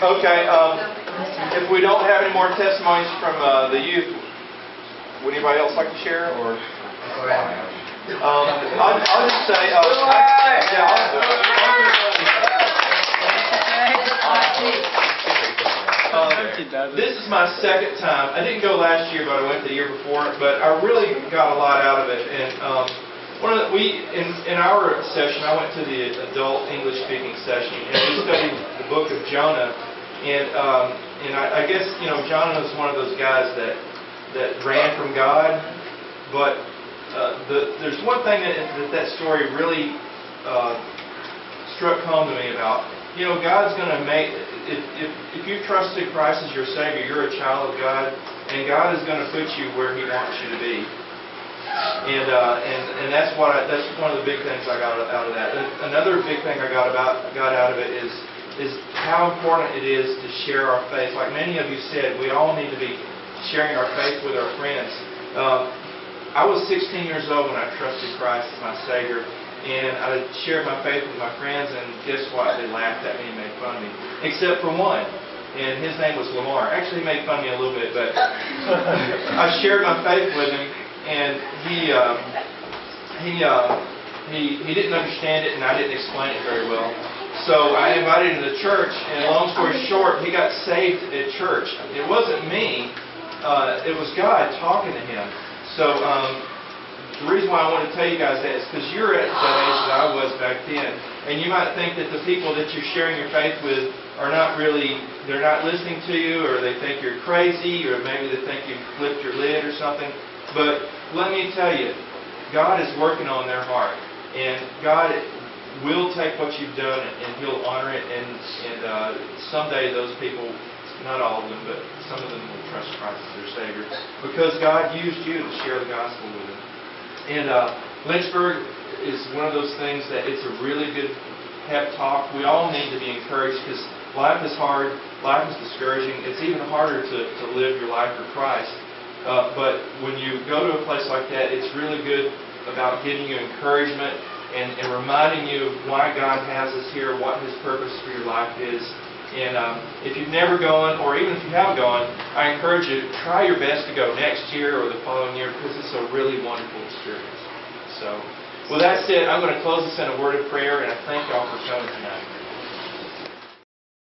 Okay, if we don't have any more testimonies from the youth, would anybody else like to share? Or I'll just say, this is my second time. I didn't go last year, but I went the year before. But I really got a lot out of it. And in our session, I went to the adult English speaking session, and we studied the book of Jonah. And I guess Jonah was one of those guys that ran from God. But there's one thing that story really struck home to me about. God's going to make, if you trusted Christ as your Savior, you're a child of God, and God is going to put you where He wants you to be. And that's one of the big things I got out of that. Another big thing I got out of it is how important it is to share our faith. Like many of you said, we all need to be sharing our faith with our friends. I was 16 years old when I trusted Christ as my Savior. And I shared my faith with my friends, and guess what? They laughed at me and made fun of me. Except for one. And his name was Lamar. Actually, he made fun of me a little bit, but I shared my faith with him, and he didn't understand it, and I didn't explain it very well. So I invited him to church, and long story short, he got saved at church. It wasn't me. It was God talking to him. So the reason why I want to tell you guys that is because you're at that age that I was back then. And you might think that the people that you're sharing your faith with are not really, they're not listening to you, or they think you're crazy, or maybe they think you flipped your lid or something. But let me tell you, God is working on their heart. And God will take what you've done and He'll honor it. And someday those people, not all of them, but some of them will trust Christ as their Savior. Because God used you to share the gospel with them. And Lynchburg is one of those things that it's a really good pep talk. We all need to be encouraged because life is hard, life is discouraging. It's even harder to live your life for Christ. But when you go to a place like that, it's really good about giving you encouragement and reminding you of why God has us here, what His purpose for your life is. And if you've never gone, or even if you have gone, I encourage you to try your best to go next year or the following year because it's a really wonderful experience. So, with that said, I'm going to close this in a word of prayer, and I thank y'all for coming tonight.